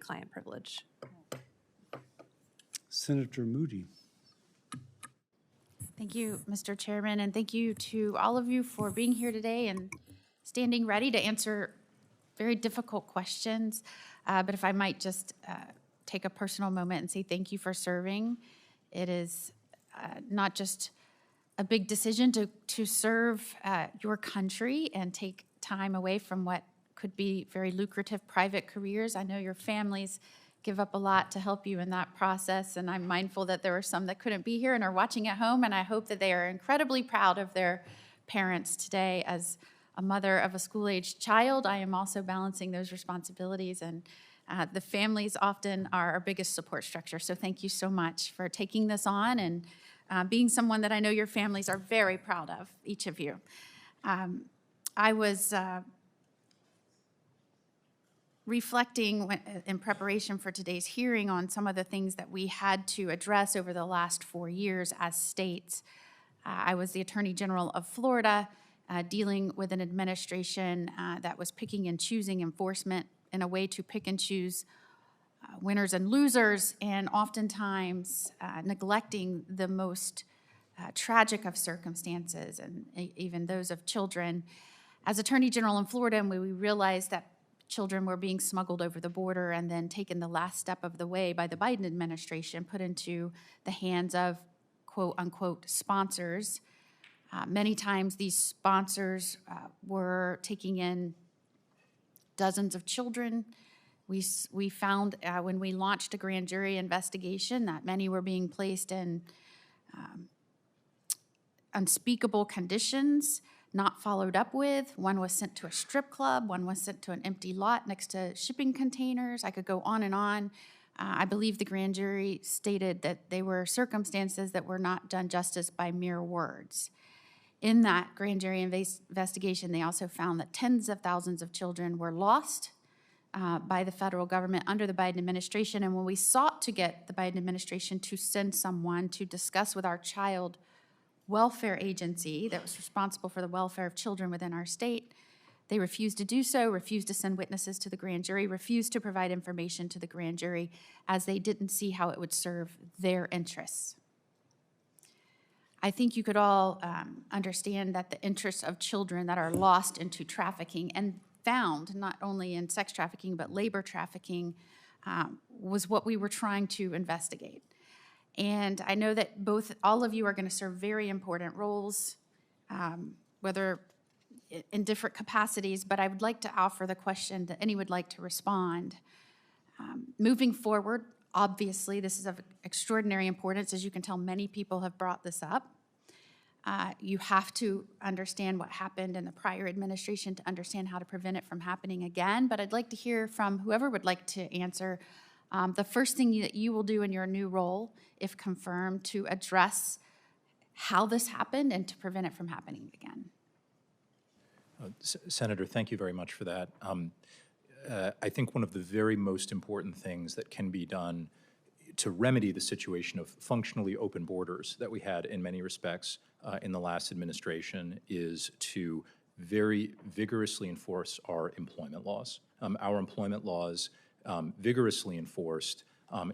attorney-client privilege. Senator Moody. Thank you, Mr. Chairman, and thank you to all of you for being here today and standing ready to answer very difficult questions. But if I might just take a personal moment and say thank you for serving. It is not just a big decision to serve your country and take time away from what could be very lucrative private careers. I know your families give up a lot to help you in that process, and I'm mindful that there are some that couldn't be here and are watching at home, and I hope that they are incredibly proud of their parents today. As a mother of a school-aged child, I am also balancing those responsibilities, and the families often are our biggest support structure. So thank you so much for taking this on and being someone that I know your families are very proud of, each of you. I was reflecting in preparation for today's hearing on some of the things that we had to address over the last 4 years as states. I was the Attorney General of Florida, dealing with an administration that was picking and choosing enforcement in a way to pick and choose winners and losers, and oftentimes neglecting the most tragic of circumstances, and even those of children. As Attorney General in Florida, we realized that children were being smuggled over the border and then taken the last step of the way by the Biden administration, put into the hands of quote-unquote sponsors. Many times these sponsors were taking in dozens of children. We found when we launched a grand jury investigation that many were being placed in unspeakable conditions, not followed up with. One was sent to a strip club. One was sent to an empty lot next to shipping containers. I could go on and on. I believe the grand jury stated that they were circumstances that were not done justice by mere words. In that grand jury investigation, they also found that tens of thousands of children were lost by the federal government under the Biden administration. And when we sought to get the Biden administration to send someone to discuss with our child welfare agency that was responsible for the welfare of children within our state, they refused to do so, refused to send witnesses to the grand jury, refused to provide information to the grand jury, as they didn't see how it would serve their interests. I think you could all understand that the interests of children that are lost into trafficking and found not only in sex trafficking but labor trafficking was what we were trying to investigate. And I know that all of you are going to serve very important roles, whether in different capacities, but I would like to offer the question that anyone would like to respond. Moving forward, obviously, this is of extraordinary importance. As you can tell, many people have brought this up. You have to understand what happened in the prior administration to understand how to prevent it from happening again. But I'd like to hear from whoever would like to answer the first thing that you will do in your new role, if confirmed, to address how this happened and to prevent it from happening again. Senator, thank you very much for that. I think one of the very most important things that can be done to remedy the situation of functionally open borders that we had in many respects in the last administration is to very vigorously enforce our employment laws. Our employment laws, vigorously enforced,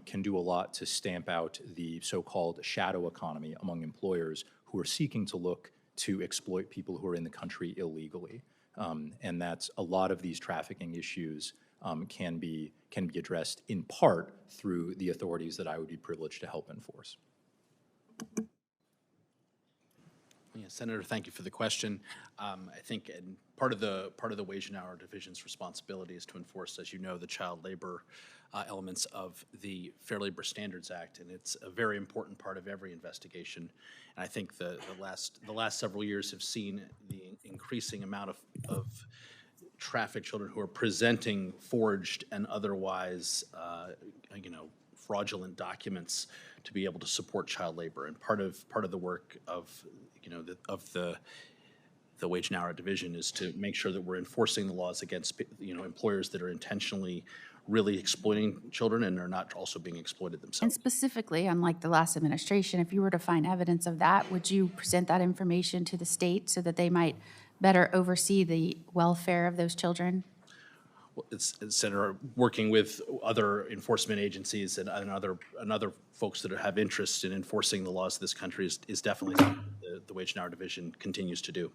can do a lot to stamp out the so-called shadow economy among employers who are seeking to look to exploit people who are in the country illegally. And that's a lot of these trafficking issues can be addressed in part through the authorities that I would be privileged to help enforce. Yeah, Senator, thank you for the question. I think part of the Wage and Hour Division's responsibility is to enforce, as you know, the child labor elements of the Fair Labor Standards Act, and it's a very important part of every investigation. And I think the last several years have seen the increasing amount of trafficked children who are presenting forged and otherwise, fraudulent documents to be able to support child labor. And part of the work of the Wage and Hour Division is to make sure that we're enforcing the laws against employers that are intentionally really exploiting children and are not also being exploited themselves. And specifically, unlike the last administration, if you were to find evidence of that, would you present that information to the state so that they might better oversee the welfare of those children? Senator, working with other enforcement agencies and other folks that have interest in enforcing the laws of this country is definitely something the Wage and Hour Division continues to do.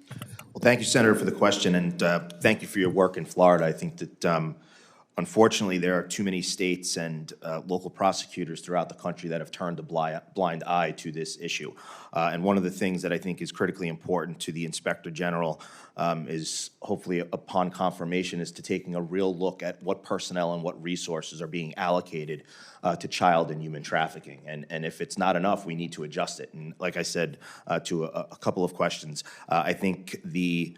Well, thank you, Senator, for the question, and thank you for your work in Florida. I think that unfortunately there are too many states and local prosecutors throughout the country that have turned a blind eye to this issue. And one of the things that I think is critically important to the Inspector General is hopefully upon confirmation is to taking a real look at what personnel and what resources are being allocated to child and human trafficking. And if it's not enough, we need to adjust it. And like I said to a couple of questions, I think the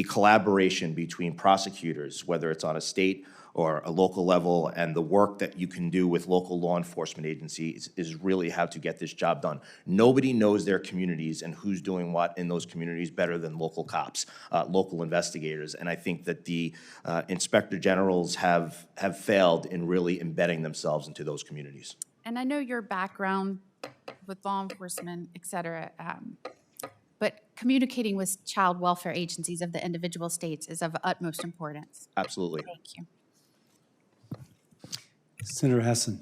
collaboration between prosecutors, whether it's on a state or a local level, and the work that you can do with local law enforcement agencies is really how to get this job done. Nobody knows their communities and who's doing what in those communities better than local cops, local investigators. And I think that the inspector generals have failed in really embedding themselves into those communities. And I know your background with law enforcement, et cetera, but communicating with child welfare agencies of the individual states is of utmost importance. Absolutely. Thank you. Senator Hassan.